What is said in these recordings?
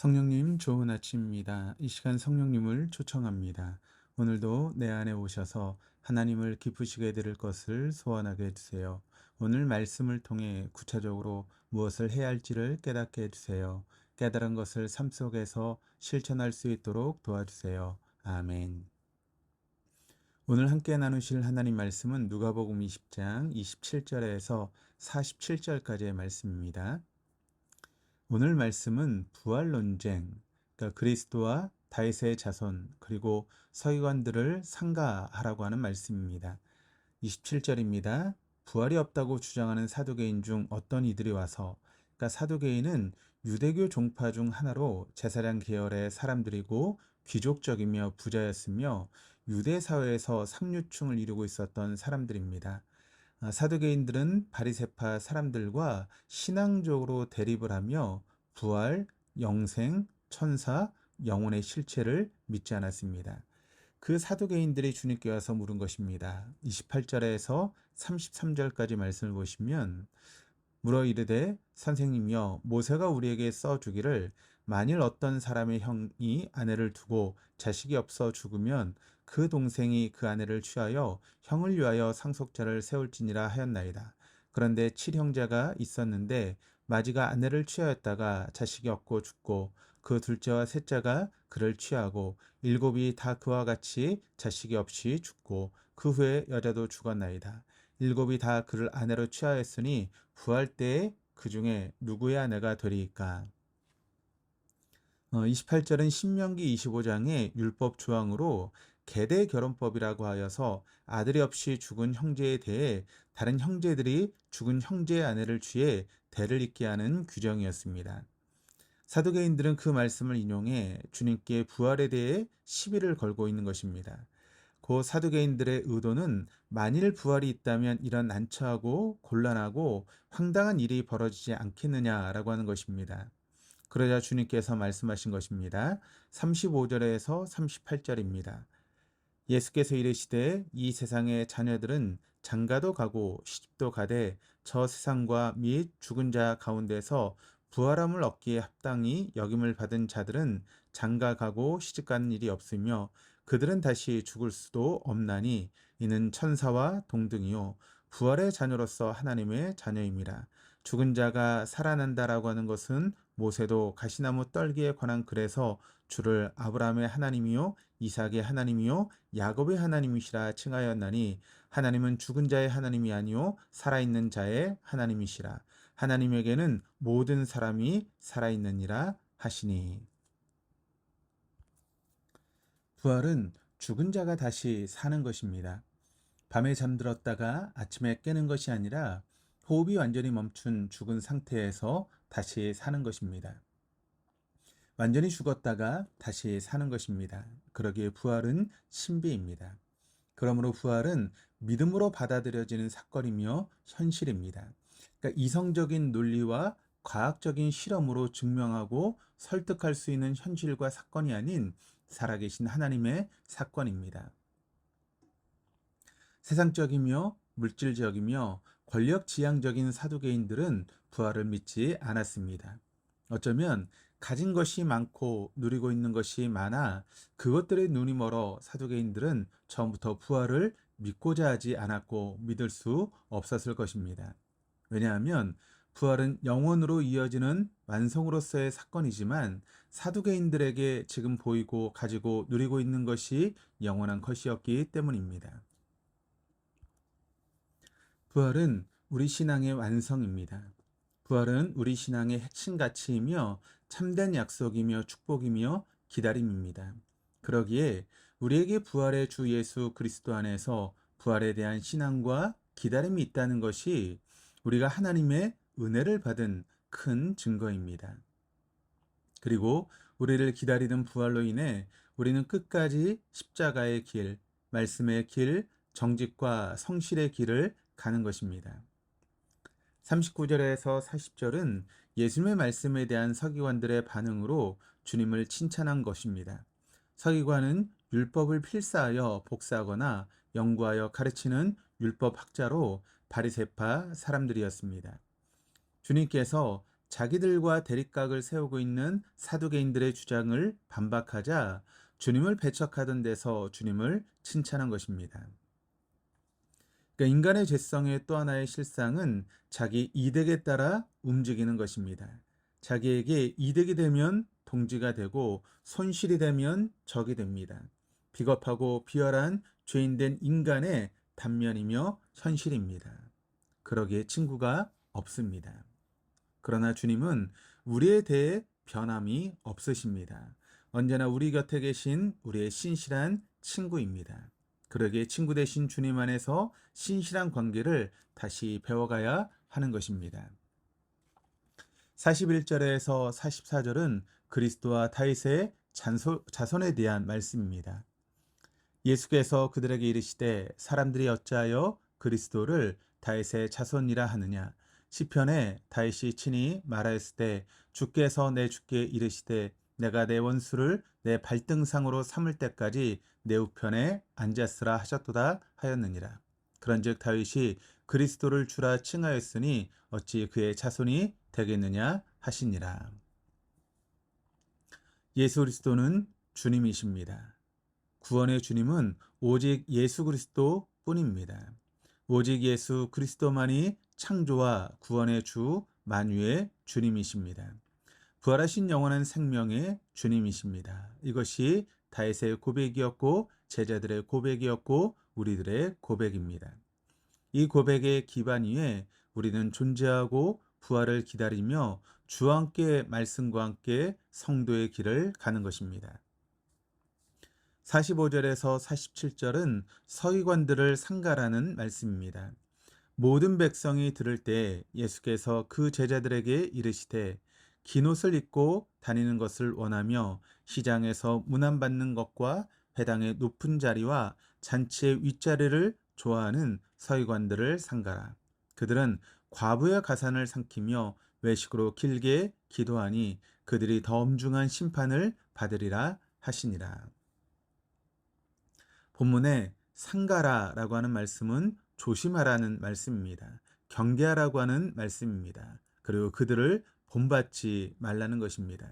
성령님 좋은 아침입니다. 이 시간 성령님을 초청합니다. 오늘도 내 안에 오셔서 하나님을 기쁘시게 드릴 것을 소원하게 해주세요. 오늘 말씀을 통해 구체적으로 무엇을 해야 할지를 깨닫게 해주세요. 깨달은 것을 삶 속에서 실천할 수 있도록 도와주세요. 아멘. 오늘 함께 나누실 하나님 말씀은 누가복음 20장 27절에서 47절까지의 말씀입니다. 오늘 말씀은 부활 논쟁, 그러니까 그리스도와 다윗의 자손, 그리고 서기관들을 상가하라고 하는 말씀입니다. 27절입니다. 부활이 없다고 주장하는 사두개인 중 어떤 이들이 와서, 그러니까 사두개인은 유대교 종파 중 하나로 제사장 계열의 사람들이고 귀족적이며 부자였으며 유대 사회에서 상류층을 이루고 있었던 사람들입니다. 사두개인들은 바리새파 사람들과 신앙적으로 대립을 하며 부활, 영생, 천사, 영혼의 실체를 믿지 않았습니다. 그 사두개인들이 주님께 와서 물은 것입니다. 28절에서 33절까지 말씀을 보시면 물어 이르되 선생님이여 모세가 우리에게 써주기를 만일 어떤 사람의 형이 아내를 두고 자식이 없어 죽으면 그 동생이 그 아내를 취하여 형을 위하여 상속자를 세울지니라 하였나이다. 그런데 칠형제가 있었는데 마지가 아내를 취하였다가 자식이 없고 죽고 그 둘째와 셋째가 그를 취하고 일곱이 다 그와 같이 자식이 없이 죽고 그 후에 여자도 죽었나이다. 일곱이 다 그를 아내로 취하였으니 부활 때에 그 중에 누구의 아내가 되리이까? 28절은 신명기 25장의 율법 조항으로 계대 결혼법이라고 하여서 아들이 없이 죽은 형제에 대해 다른 형제들이 죽은 형제의 아내를 취해 대를 잇게 하는 규정이었습니다. 사두개인들은 그 말씀을 인용해 주님께 부활에 대해 시비를 걸고 있는 것입니다. 고 사두개인들의 의도는 만일 부활이 있다면 이런 난처하고 곤란하고 황당한 일이 벌어지지 않겠느냐라고 하는 것입니다. 그러자 주님께서 말씀하신 것입니다. 35절에서 38절입니다. 예수께서 이르시되 이 세상의 자녀들은 장가도 가고 시집도 가되 저 세상과 및 죽은 자 가운데서 부활함을 얻기에 합당히 여김을 받은 자들은 장가 가고 시집 가는 일이 없으며 그들은 다시 죽을 수도 없나니 이는 천사와 동등이요 부활의 자녀로서 하나님의 자녀임이라. 죽은 자가 살아난다라고 하는 것은 모세도 가시나무 떨기에 관한 글에서 주를 아브라함의 하나님이요 이삭의 하나님이요 야곱의 하나님이시라 칭하였나니 하나님은 죽은 자의 하나님이 아니요 살아있는 자의 하나님이시라. 하나님에게는 모든 사람이 살아있느니라 하시니. 부활은 죽은 자가 다시 사는 것입니다. 밤에 잠들었다가 아침에 깨는 것이 아니라 호흡이 완전히 멈춘 죽은 상태에서 다시 사는 것입니다. 완전히 죽었다가 다시 사는 것입니다. 그러기에 부활은 신비입니다. 그러므로 부활은 믿음으로 받아들여지는 사건이며 현실입니다. 그러니까 이성적인 논리와 과학적인 실험으로 증명하고 설득할 수 있는 현실과 사건이 아닌 살아계신 하나님의 사건입니다. 세상적이며 물질적이며 권력지향적인 사두개인들은 부활을 믿지 않았습니다. 어쩌면 가진 것이 많고 누리고 있는 것이 많아 그것들의 눈이 멀어 사두개인들은 처음부터 부활을 믿고자 하지 않았고 믿을 수 없었을 것입니다. 왜냐하면 부활은 영원으로 이어지는 완성으로서의 사건이지만 사두개인들에게 지금 보이고 가지고 누리고 있는 것이 영원한 것이었기 때문입니다. 부활은 우리 신앙의 완성입니다. 부활은 우리 신앙의 핵심 가치이며 참된 약속이며 축복이며 기다림입니다. 그러기에 우리에게 부활의 주 예수 그리스도 안에서 부활에 대한 신앙과 기다림이 있다는 것이 우리가 하나님의 은혜를 받은 큰 증거입니다. 그리고 우리를 기다리는 부활로 인해 우리는 끝까지 십자가의 길, 말씀의 길, 정직과 성실의 길을 가는 것입니다. 39절에서 40절은 예수님의 말씀에 대한 서기관들의 반응으로 주님을 칭찬한 것입니다. 서기관은 율법을 필사하여 복사하거나 연구하여 가르치는 율법 학자로 바리새파 사람들이었습니다. 주님께서 자기들과 대립각을 세우고 있는 사두개인들의 주장을 반박하자 주님을 배척하던 데서 주님을 칭찬한 것입니다. 그러니까 인간의 죄성의 또 하나의 실상은 자기 이득에 따라 움직이는 것입니다. 자기에게 이득이 되면 동지가 되고 손실이 되면 적이 됩니다. 비겁하고 비열한 죄인된 인간의 단면이며 현실입니다. 그러기에 친구가 없습니다. 그러나 주님은 우리에 대해 변함이 없으십니다. 언제나 우리 곁에 계신 우리의 신실한 친구입니다. 그러기에 친구 되신 주님 안에서 신실한 관계를 다시 배워가야 하는 것입니다. 41절에서 44절은 그리스도와 다윗의 자손에 대한 말씀입니다. 예수께서 그들에게 이르시되 사람들이 어찌하여 그리스도를 다윗의 자손이라 하느냐. 시편에 다윗이 친히 말하였을 때 주께서 내 주께 이르시되 내가 내 원수를 내 발등상으로 삼을 때까지 내 우편에 앉았으라 하셨도다 하였느니라. 그런즉 다윗이 그리스도를 주라 칭하였으니 어찌 그의 자손이 되겠느냐 하시니라. 예수 그리스도는 주님이십니다. 구원의 주님은 오직 예수 그리스도 뿐입니다. 오직 예수 그리스도만이 창조와 구원의 주 만유의 주님이십니다. 부활하신 영원한 생명의 주님이십니다. 이것이 다윗의 고백이었고 제자들의 고백이었고 우리들의 고백입니다. 이 고백의 기반 위에 우리는 존재하고 부활을 기다리며 주와 함께 말씀과 함께 성도의 길을 가는 것입니다. 45절에서 47절은 서기관들을 상가라는 말씀입니다. 모든 백성이 들을 때 예수께서 그 제자들에게 이르시되 긴 옷을 입고 다니는 것을 원하며 시장에서 문안받는 것과 회당의 높은 자리와 잔치의 윗자리를 좋아하는 서기관들을 상가라. 그들은 과부의 가산을 삼키며 외식으로 길게 기도하니 그들이 더 엄중한 심판을 받으리라 하시니라. 본문에 상가라라고 하는 말씀은 조심하라는 말씀입니다. 경계하라고 하는 말씀입니다. 그리고 그들을 본받지 말라는 것입니다.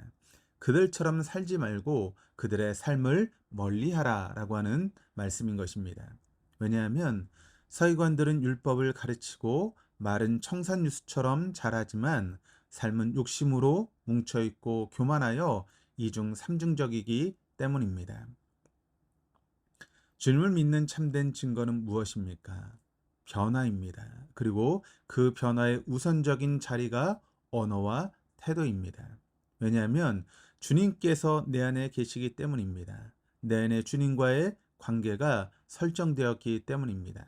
그들처럼 살지 말고 그들의 삶을 멀리하라라고 하는 말씀인 것입니다. 왜냐하면 서기관들은 율법을 가르치고 말은 청산유수처럼 잘하지만 삶은 욕심으로 뭉쳐있고 교만하여 이중 삼중적이기 때문입니다. 주님을 믿는 참된 증거는 무엇입니까? 변화입니다. 그리고 그 변화의 우선적인 자리가 언어와 태도입니다. 왜냐하면 주님께서 내 안에 계시기 때문입니다. 내 안에 주님과의 관계가 설정되었기 때문입니다.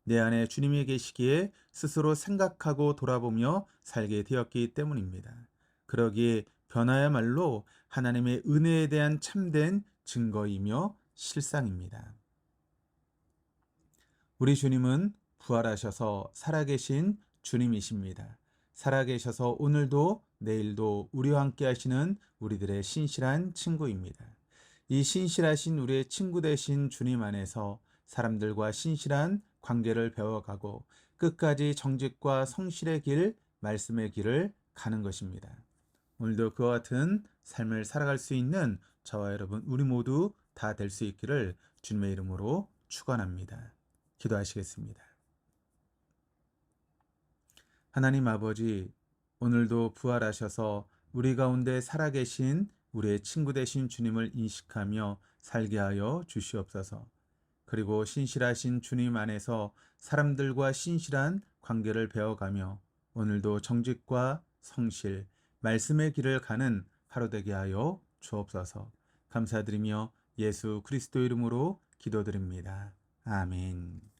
내 안에 주님이 계시기에 스스로 생각하고 돌아보며 살게 되었기 때문입니다. 그러기에 변화야말로 하나님의 은혜에 대한 참된 증거이며 실상입니다. 우리 주님은 부활하셔서 살아계신 주님이십니다. 살아계셔서 오늘도 내일도 우리와 함께 하시는 우리들의 신실한 친구입니다. 이 신실하신 우리의 친구 되신 주님 안에서 사람들과 신실한 관계를 배워가고 끝까지 정직과 성실의 길, 말씀의 길을 가는 것입니다. 오늘도 그와 같은 삶을 살아갈 수 있는 저와 여러분 우리 모두 다 될 수 있기를 주님의 이름으로 축원합니다. 기도하시겠습니다. 하나님 아버지, 오늘도 부활하셔서 우리 가운데 살아계신 우리의 친구 되신 주님을 인식하며 살게 하여 주시옵소서. 그리고 신실하신 주님 안에서 사람들과 신실한 관계를 배워가며 오늘도 정직과 성실, 말씀의 길을 가는 하루 되게 하여 주옵소서. 감사드리며 예수 그리스도 이름으로 기도드립니다. 아멘.